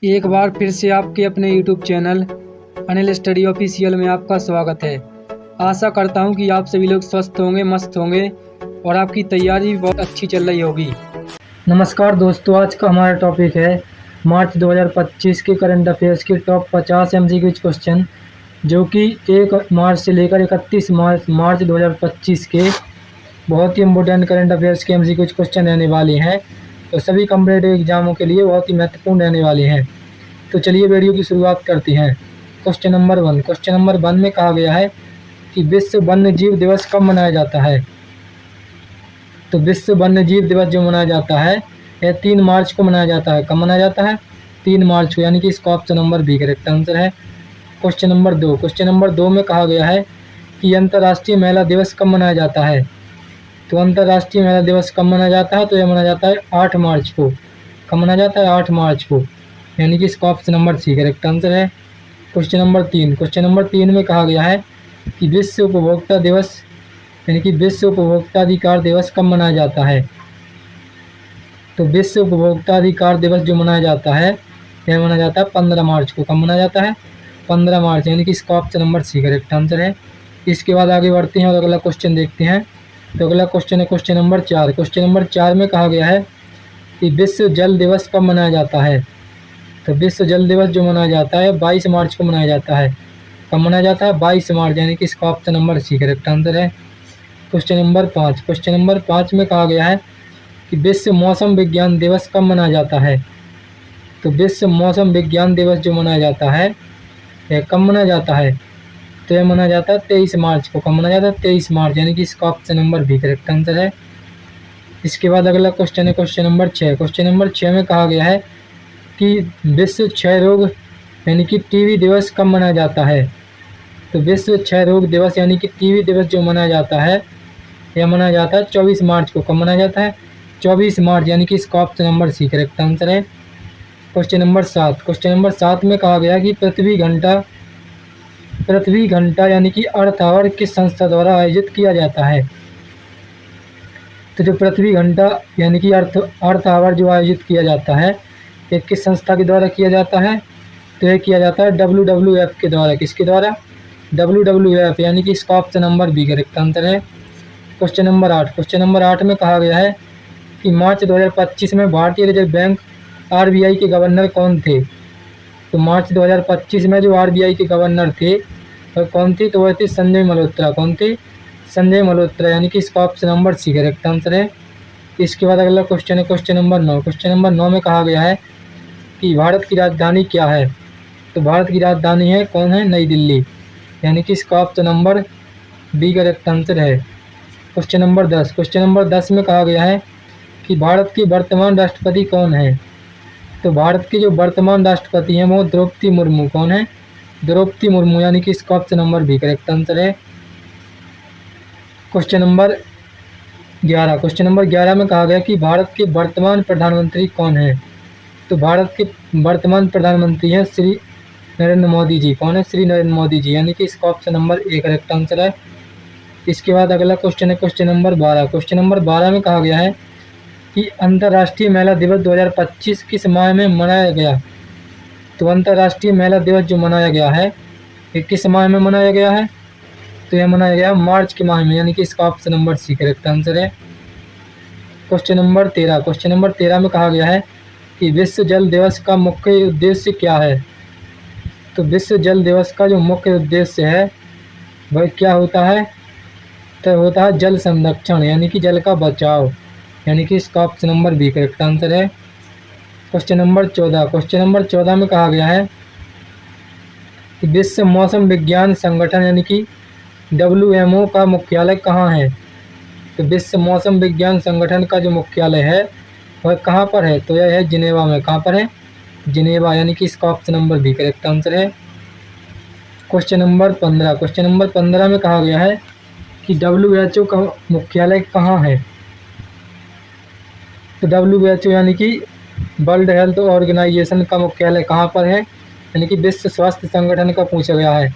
एक बार फिर से आपके अपने YouTube channel Anil study official में आपका स्वागत है। आशा करता हूं कि आप सभी लोग स्वस्थ होंगे, मस्त होंगे और आपकी तैयारी भी बहुत अच्छी चल रही होगी। नमस्कार दोस्तों, आज का हमारा टॉपिक है मार्च 2025 के करंट अफेयर्स के टॉप 50 MCQ क्वेश्चन, जो कि 1 मार्च से लेकर 31 मार्च 2025 के बहुत ही इम्पोर्टेंट करंट अफेयर्स के MCQ क्वेश्चन रहने वाले हैं। तो सभी कॉम्पिटिटिव एग्जामों के लिए बहुत ही महत्वपूर्ण रहने वाले हैं। तो चलिए वीडियो की शुरुआत करते हैं। क्वेश्चन नंबर 1 में कहा गया है कि विश्व वन्य जीव दिवस कब मनाया जाता है। तो विश्व वन्य जीव दिवस जो मनाया जाता है यह 3 मार्च को मनाया जाता है। कब मनाया जाता है? 3 मार्च को, यानी कि इसका option number B correct answer है। क्वेश्चन नंबर 2 में कहा गया है कि अंतर्राष्ट्रीय महिला दिवस कब मनाया जाता है। तो अंतर्राष्ट्रीय महिला दिवस कब मनाया जाता है? तो यह मनाया जाता है 8 मार्च को। कब मनाया जाता है? 8 मार्च को, यानी कि इसका option number C correct answer है। क्वेश्चन नंबर 3 में कहा गया है कि विश्व उपभोक्ता दिवस यानी कि विश्व उपभोक्ता अधिकार दिवस कब मनाया जाता है। तो विश्व उपभोक्ता अधिकार दिवस जो मनाया जाता है यह मनाया जाता है 15 मार्च को। कब मनाया जाता है? 15 मार्च, यानी कि इसका option number C correct answer है। इसके बाद आगे बढ़ते हैं और अगला क्वेश्चन देखते हैं। तो अगला क्वेश्चन है क्वेश्चन नंबर 4 में कहा गया है कि विश्व जल दिवस कब मनाया जाता है। तो विश्व जल दिवस जो मनाया जाता है 22 मार्च को मनाया जाता है। कब मनाया जाता है? 22 मार्च, यानी कि इसका option number C correct answer है। क्वेश्चन नंबर 5 में कहा गया है कि विश्व मौसम विज्ञान दिवस कब मनाया जाता है। तो विश्व मौसम विज्ञान दिवस जो मनाया जाता है यह कब मनाया जाता है? तो यह मनाया जाता है 23 मार्च को। कब मनाया जाता है? 23 मार्च, यानी कि इसका option number B correct answer है। इसके बाद अगला क्वेश्चन है क्वेश्चन नंबर 6 में कहा गया है कि विश्व क्षय रोग यानी कि टीबी दिवस कब मनाया जाता है। तो विश्व क्षय रोग दिवस यानी कि टीबी दिवस जो मनाया जाता है यह मनाया जाता है 24 मार्च को। कब मनाया जाता है? 24 मार्च, यानी कि इसका option number C correct answer है। क्वेश्चन नंबर 7 में कहा गया कि पृथ्वी घंटा यानी कि अर्थ आवर किस संस्था द्वारा आयोजित किया जाता है। तो जो पृथ्वी घंटा यानी कि अर्थ आवर जो आयोजित किया जाता है ये किस संस्था के द्वारा किया जाता है। तो यह किया जाता है WWF के द्वारा। किसके द्वारा? WWF, यानी कि इसका option number B correct answer है। क्वेश्चन नंबर 8 में कहा गया है कि मार्च 2025 में भारतीय रिजर्व बैंक RBI के गवर्नर कौन थे। तो मार्च 2025 में जो RBI के गवर्नर थे वह कौन थे? तो वह थे संजय मल्होत्रा। कौन थे? संजय मल्होत्रा, यानी कि इसका option number C correct answer है। इसके बाद अगला क्वेश्चन है क्वेश्चन नंबर 9 में कहा गया है कि भारत की राजधानी क्या है। तो भारत की राजधानी है कौन है? नई दिल्ली, यानी कि इसका option number B correct answer है। क्वेश्चन नंबर 10 में कहा गया है कि भारत की वर्तमान राष्ट्रपति कौन है। तो भारत की जो वर्तमान राष्ट्रपति हैं वो द्रौपदी मुर्मू। कौन है? द्रौपदी मुर्मू, यानी कि इसका option number B correct answer है। क्वेश्चन नंबर 11 में कहा गया कि भारत के वर्तमान प्रधानमंत्री कौन है। तो भारत के वर्तमान प्रधानमंत्री हैं श्री नरेंद्र मोदी जी। कौन है? श्री नरेंद्र मोदी जी, यानी कि इसका option number A correct answer है। इसके बाद अगला क्वेश्चन है क्वेश्चन नंबर 12 में कहा गया है कि अंतर्राष्ट्रीय महिला दिवस 2025 किस माह में मनाया गया। तो अंतर्राष्ट्रीय महिला दिवस जो मनाया गया है ये किस माह में मनाया गया है। तो यह मनाया गया मार्च के माह में, यानी कि इसका option number C correct answer है। क्वेश्चन नंबर 13 में कहा गया है कि विश्व जल दिवस का मुख्य उद्देश्य क्या है। तो विश्व जल दिवस का जो मुख्य उद्देश्य है वह क्या होता है? तो होता है जल संरक्षण, यानी कि जल का बचाव, यानी कि इसका option number B correct answer है। क्वेश्चन नंबर 14 में कहा गया है कि विश्व मौसम विज्ञान संगठन यानी कि WMO का मुख्यालय कहाँ है। तो विश्व मौसम विज्ञान संगठन का जो मुख्यालय है वह कहाँ पर है। तो यह है जिनेवा में। कहाँ पर है? जिनेवा, यानी कि इसका option number B correct answer है। क्वेश्चन नंबर 15 में कहा गया है कि WHO का मुख्यालय कहाँ है। तो WHO यानी कि वर्ल्ड हेल्थ ऑर्गेनाइजेशन का मुख्यालय कहाँ पर है, यानी कि विश्व स्वास्थ्य संगठन का पूछा गया है।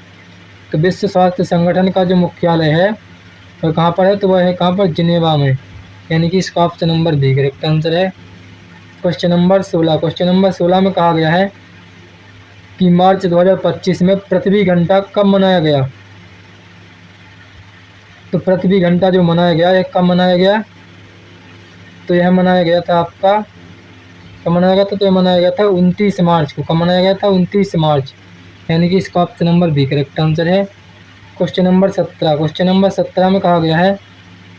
तो विश्व स्वास्थ्य संगठन का जो मुख्यालय है वह कहाँ पर है। तो वह है कहाँ पर? जिनेवा में, यानी कि इसका option number B correct answer है। क्वेश्चन नंबर 16 में कहा गया है कि मार्च 2025 में पृथ्वी घंटा कब मनाया गया। तो पृथ्वी घंटा जो मनाया गया यह कब मनाया गया, तो यह मनाया गया था आपका, कब मनाया गया था, तो यह मनाया गया था 29 मार्च को। कब मनाया गया था, 29 मार्च, यानी कि इसका option number B correct answer है। क्वेश्चन नंबर 17, क्वेश्चन नंबर 17 में कहा गया है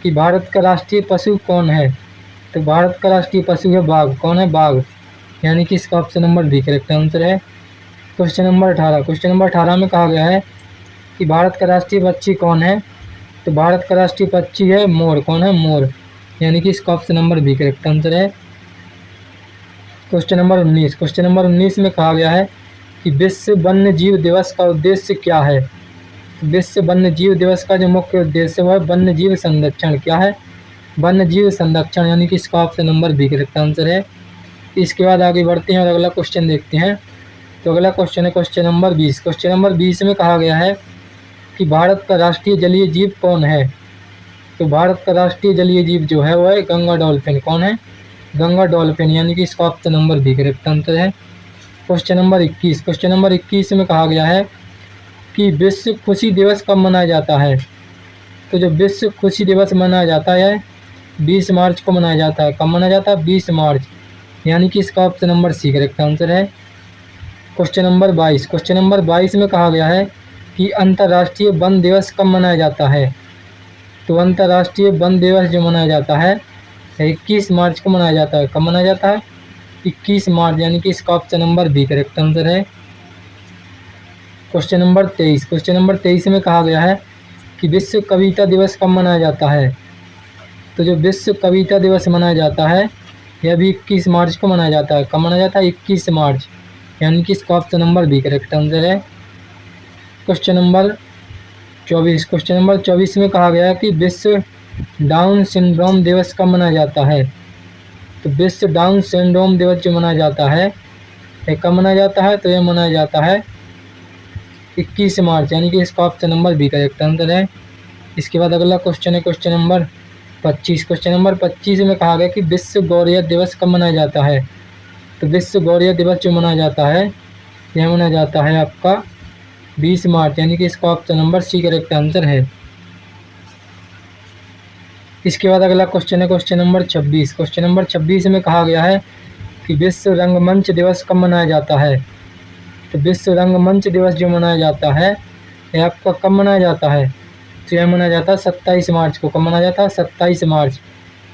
कि भारत का राष्ट्रीय पशु कौन है। तो भारत का राष्ट्रीय पशु है बाघ। कौन है, बाघ, यानी कि इसका option number B correct answer है। क्वेश्चन नंबर 18, क्वेश्चन नंबर 18 में कहा गया है कि भारत का राष्ट्रीय पक्षी कौन है। तो भारत का राष्ट्रीय पक्षी है मोर। कौन है, मोर, यानी कि इसका option number B correct answer है। क्वेश्चन नंबर 19, क्वेश्चन नंबर 19 में कहा गया है कि विश्व वन्य जीव दिवस का उद्देश्य क्या है। विश्व वन्य जीव दिवस का जो मुख्य उद्देश्य है वह वन्य जीव संरक्षण। क्या है, वन्य जीव संरक्षण, यानी कि इसका option number B correct answer है। इसके बाद आगे बढ़ते हैं और अगला क्वेश्चन देखते हैं। तो अगला क्वेश्चन है क्वेश्चन नंबर 20, क्वेश्चन नंबर 20 में कहा गया है कि भारत का राष्ट्रीय जलीय जीव कौन है। तो भारत का राष्ट्रीय जलीय जीव जो है वह है गंगा डॉल्फिन। कौन है, गंगा डॉल्फिन, यानी कि इसका option number B correct answer है। क्वेश्चन नंबर 21, क्वेश्चन नंबर 21 में कहा गया है कि विश्व खुशी दिवस कब मनाया जाता है। तो जो विश्व खुशी दिवस मनाया जाता है 20 मार्च को मनाया जाता है। कब मनाया जाता है, 20 मार्च, यानी कि इसका option number C correct answer है। क्वेश्चन नंबर 22, क्वेश्चन नंबर 22 में कहा गया है कि अंतर्राष्ट्रीय वन दिवस कब मनाया जाता है। तो अंतर्राष्ट्रीय वन दिवस जो मनाया जाता है 21 मार्च को मनाया जाता है। कब मनाया जाता है, 21 मार्च, यानी कि इसका option number B correct answer है। क्वेश्चन नंबर 23, क्वेश्चन नंबर 23 में कहा गया है कि विश्व कविता दिवस कब मनाया जाता है। तो जो विश्व कविता दिवस मनाया जाता है यह भी 21 मार्च को मनाया जाता है। कब मनाया जाता है, 21 मार्च, यानी कि इसका option number B correct answer है। क्वेश्चन नंबर 24, क्वेश्चन नंबर 24 में कहा गया है कि विश्व डाउन सिंड्रोम दिवस कब मनाया जाता है। तो विश्व डाउन सिंड्रोम दिवस जो मनाया जाता है यह कब मनाया जाता है, तो यह मनाया जाता है 21 मार्च, यानी कि इसका option number B correct answer है। इसके बाद अगला क्वेश्चन है क्वेश्चन नंबर 25, क्वेश्चन नंबर 25 में कहा गया कि विश्व गौरैया दिवस कब मनाया जाता है। तो विश्व गौरैया दिवस जो मनाया जाता है यह मनाया जाता है आपका 20 मार्च, यानी कि इसका option number C correct answer है। इसके बाद अगला क्वेश्चन है क्वेश्चन नंबर 26, क्वेश्चन नंबर 26 में कहा गया है कि विश्व रंगमंच दिवस कब मनाया जाता है। तो विश्व रंगमंच दिवस जो मनाया जाता है यह आपका कब मनाया जाता है, तो यह मनाया जाता है 27 मार्च को। कब मनाया जाता है, 27 मार्च,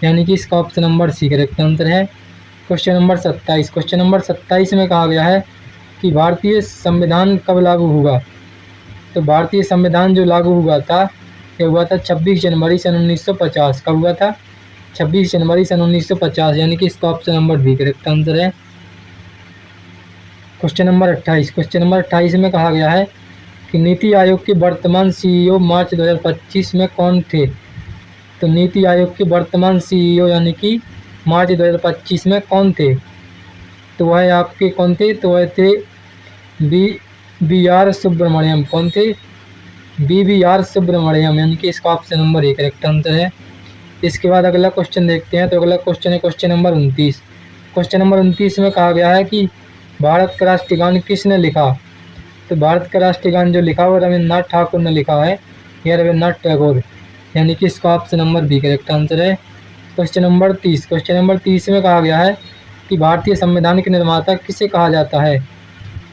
यानी कि इसका option number C correct answer है। क्वेश्चन नंबर 27, क्वेश्चन नंबर 27 में कहा गया है कि भारतीय संविधान कब लागू हुआ। तो भारतीय संविधान जो लागू हुआ था यह हुआ था 26 जनवरी सन 1950। कब हुआ था, 26 जनवरी सन 1950, यानी कि इसका option number B correct answer है। क्वेश्चन नंबर 28, क्वेश्चन नंबर 28 में कहा गया है कि नीति आयोग के वर्तमान सीईओ मार्च 2025 में कौन थे। तो नीति आयोग के वर्तमान सीईओ यानी कि मार्च 2025 में कौन थे, तो वह आपके कौन थे, तो वह थे बी आर सुब्रमण्यम। कौन थे, बी आर सुब्रमण्यम, यानी कि इसका option number A correct answer है। इसके बाद अगला क्वेश्चन देखते हैं। तो अगला क्वेश्चन है क्वेश्चन नंबर 29, क्वेश्चन नंबर 29 में कहा गया है कि भारत का राष्ट्रीय गान किसने लिखा। तो भारत का राष्ट्रीय गान जो लिखा वो रविन्द्रनाथ ठाकुर ने लिखा है, या रविन्द्रनाथ टैगोर, यानी कि इसका option number B correct answer है। क्वेश्चन नंबर 30, क्वेश्चन नंबर 30 में कहा गया है कि भारतीय संविधान के निर्माता किसे कहा जाता है।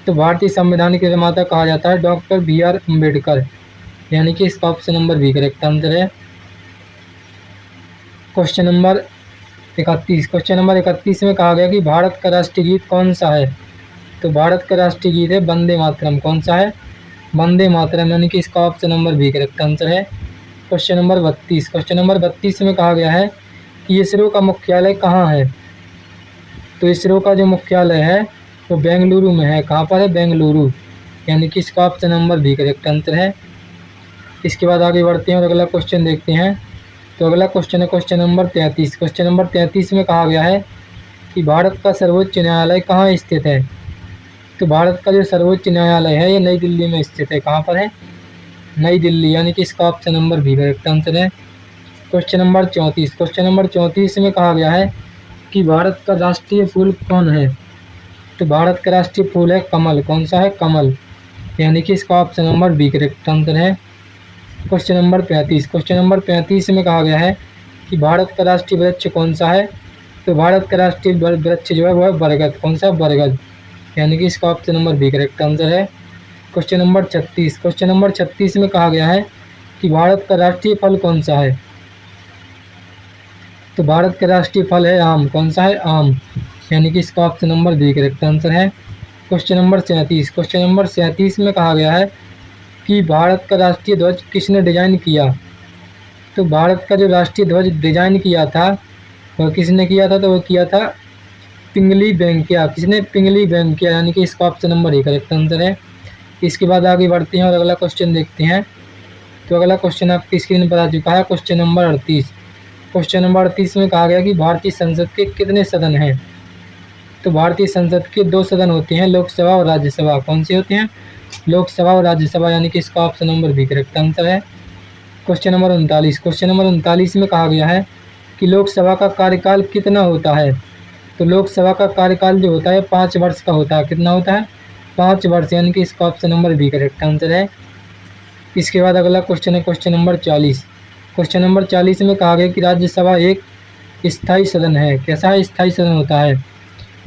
तो भारतीय संविधान के निर्माता कहा जाता है डॉक्टर बी आर अम्बेडकर, यानी कि इसका option number B correct answer है। क्वेश्चन नंबर 31, क्वेश्चन नंबर 31 में कहा गया कि भारत का राष्ट्रीय गीत कौन सा है। तो भारत का राष्ट्रीय गीत है वंदे मातरम। कौन सा है, वंदे मातरम, यानी कि इसका option number B correct answer है। क्वेश्चन नंबर 32, क्वेश्चन नंबर 32 में कहा गया है कि इसरो का मुख्यालय कहाँ है। तो इसरो का जो मुख्यालय है वो बेंगलुरु में है। कहाँ पर है, बेंगलुरु, यानी कि इसका option number B correct answer है। इसके बाद आगे बढ़ते हैं और अगला क्वेश्चन देखते हैं। तो अगला क्वेश्चन है क्वेश्चन नंबर 33, क्वेश्चन नंबर 33 में कहा गया है कि भारत का सर्वोच्च न्यायालय कहाँ स्थित है। तो भारत का जो सर्वोच्च न्यायालय है ये नई दिल्ली में स्थित है। कहाँ पर है, नई दिल्ली, यानी कि इसका option number B correct answer है। क्वेश्चन नंबर 34, क्वेश्चन नंबर 34 में कहा गया है कि भारत का राष्ट्रीय फूल कौन है। तो भारत का राष्ट्रीय फूल है कमल। कौन सा है? कमल। यानी कि इसका option number B correct answer है। Question number 35। क्वेश्चन नंबर 35 में कहा गया है कि भारत का राष्ट्रीय वृक्ष कौन सा है? तो भारत का राष्ट्रीय वृक्ष जो है वो है बरगद। कौन सा? बरगद। यानी कि इसका option number B correct answer है। Question number 36। क्वेश्चन नंबर 36 में कहा गया है कि भारत का राष्ट्रीय फल कौन सा है? तो भारत का राष्ट्रीय फल है आम। कौन सा है? आम। यानी कि इसका option number B correct answer है। Question number 37। क्वेश्चन नंबर 37 में कहा गया है कि भारत का राष्ट्रीय ध्वज किसने डिजाइन किया? तो भारत का जो राष्ट्रीय ध्वज डिजाइन किया था वह किसने किया था? तो वह किया था पिंगली वेंकैया। किसने? पिंगली वेंकैया। यानी कि इसका option number A correct answer है। इसके बाद आगे बढ़ते हैं और अगला क्वेश्चन देखते हैं। तो अगला क्वेश्चन आपकी स्क्रीन पर आ चुका है, क्वेश्चन नंबर 38। क्वेश्चन नंबर 38 में कहा गया कि भारतीय संसद के कितने सदन हैं? तो भारतीय संसद के 2 सदन होते हैं, लोकसभा और राज्यसभा। कौन से होते हैं? लोकसभा और राज्यसभा। यानी कि इसका option number B correct answer है। Question number 39। क्वेश्चन नंबर 39 में कहा गया है कि लोकसभा का कार्यकाल कितना होता है? तो लोकसभा का कार्यकाल जो होता है 5 वर्ष का होता है। कितना होता है? 5 वर्ष। यानी कि इसका option number B correct answer है। इसके बाद अगला क्वेश्चन है क्वेश्चन नंबर 40। क्वेश्चन नंबर 40 में कहा गया कि राज्यसभा एक स्थायी सदन है। कैसा है? स्थायी सदन होता है।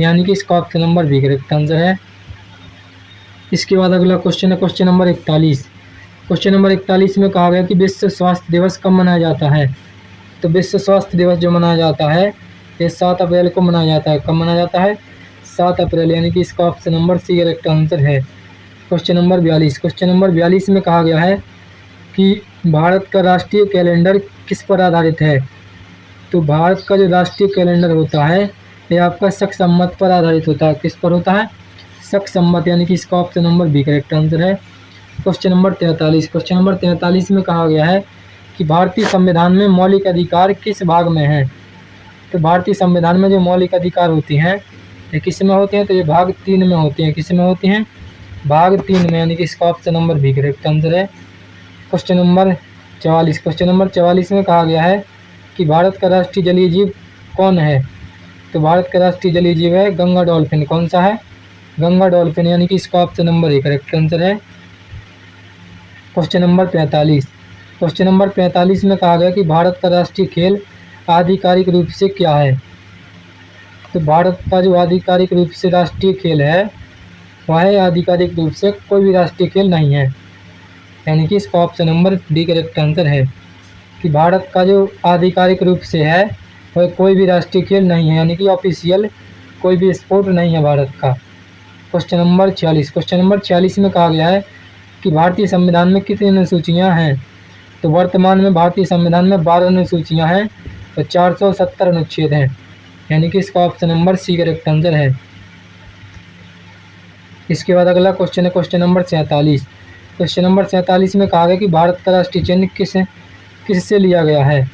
यानी कि इसका option number B correct answer है। इसके बाद अगला क्वेश्चन है क्वेश्चन नंबर 41। क्वेश्चन नंबर 41 में कहा गया कि विश्व स्वास्थ्य दिवस कब मनाया जाता है? तो विश्व स्वास्थ्य दिवस जो मनाया जाता है ये 7 अप्रैल को मनाया जाता है। कब मनाया जाता है? 7 अप्रैल। यानी कि इसका option number C correct answer है। Question number 42। क्वेश्चन नंबर 42 में कहा गया है कि भारत का राष्ट्रीय कैलेंडर किस पर आधारित है? तो भारत का जो राष्ट्रीय कैलेंडर होता है ये आपका शक सम्मत पर आधारित होता है। किस पर होता है? शक सम्मत। यानी कि इसका option number B correct answer है। Question number 43। क्वेश्चन नंबर 43 में कहा गया है कि भारतीय संविधान में मौलिक अधिकार किस भाग में है? तो भारतीय संविधान में जो मौलिक अधिकार होती हैं ये किस में होते हैं? तो ये भाग 3 में होते हैं। किस में होती हैं? भाग 3 में। यानी कि इसका option number B correct answer है। Question number 44। क्वेश्चन नंबर 44 में कहा गया है कि भारत का राष्ट्रीय जलीय जीव कौन है? तो भारत का राष्ट्रीय जलीय जीव है गंगा डॉल्फिन। कौन सा है? गंगा डॉल्फिन। यानी कि इसका option number A correct answer है। Question number 45। क्वेश्चन नंबर 45 में कहा गया कि भारत का राष्ट्रीय खेल आधिकारिक रूप से क्या है? तो भारत का जो आधिकारिक रूप से राष्ट्रीय खेल है वह है आधिकारिक रूप से कोई भी राष्ट्रीय खेल नहीं है। यानी कि इसका option number D correct answer है कि भारत का जो आधिकारिक रूप से है वह कोई भी राष्ट्रीय खेल नहीं है। यानी कि ऑफिशियल कोई भी स्पोर्ट नहीं है भारत का। Question number 46। क्वेश्चन नंबर 46 में कहा गया है कि भारतीय संविधान में कितनी अनुसूचियाँ हैं? तो वर्तमान में भारतीय संविधान में 12 अनुसूचियाँ हैं और 470 अनुच्छेद हैं। यानी कि इसका option number C correct answer है। इसके बाद अगला क्वेश्चन है क्वेश्चन नंबर 47। क्वेश्चन नंबर 47 में कहा गया कि भारत का राष्ट्रीय चिन्ह किससे लिया गया है?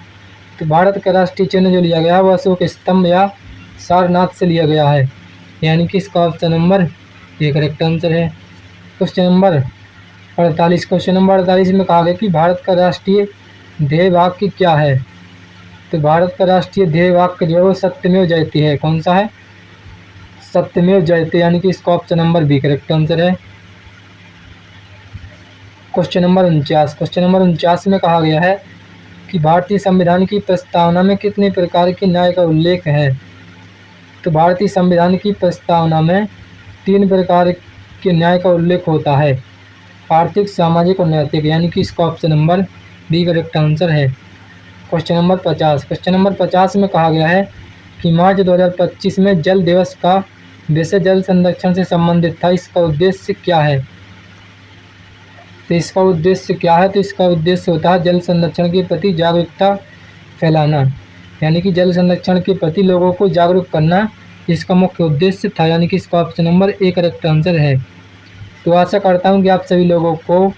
तो भारत का राष्ट्रीय चिन्ह जो लिया गया है वह अशोक स्तंभ या सारनाथ से लिया गया है। यानी कि इसका option number A correct answer है। Question number 48। क्वेश्चन नंबर 48 में कहा गया कि भारत का राष्ट्रीय ध्येय वाक्य क्या है? तो भारत का राष्ट्रीय ध्येय वाक्य जो है वो सत्यमेव जयते है। कौन सा है? सत्यमेव जयते। यानी कि इसका option number B correct answer है। Question number 49। क्वेश्चन नंबर 49 में कहा गया है कि भारतीय संविधान की प्रस्तावना में कितने प्रकार के न्याय का उल्लेख है? तो भारतीय संविधान की प्रस्तावना में 3 प्रकार के न्याय का उल्लेख होता है, आर्थिक, सामाजिक और नैतिक। यानी कि इसका option number B correct answer है। Question number 50। क्वेश्चन नंबर 50 में कहा गया है कि मार्च 2025 में जल दिवस का विषय जल संरक्षण से संबंधित था। इसका उद्देश्य क्या है? तो इसका उद्देश्य क्या है? तो इसका उद्देश्य होता है जल संरक्षण के प्रति जागरूकता फैलाना। यानी कि जल संरक्षण के प्रति लोगों को जागरूक करना इसका मुख्य उद्देश्य था। यानी कि इसका option number A correct answer है। तो आशा करता हूं कि आप सभी लोगों को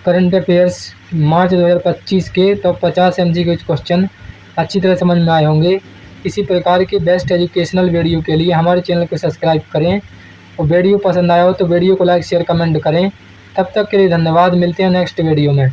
करंट अफेयर्स मार्च 2025 के तो 50 MCQ क्वेश्चन अच्छी तरह समझ में आए होंगे। इसी प्रकार के बेस्ट एजुकेशनल वीडियो के लिए हमारे चैनल को सब्सक्राइब करें और वीडियो पसंद आया हो तो वीडियो को लाइक, शेयर, कमेंट करें। तब तक के लिए धन्यवाद। मिलते हैं नेक्स्ट वीडियो में।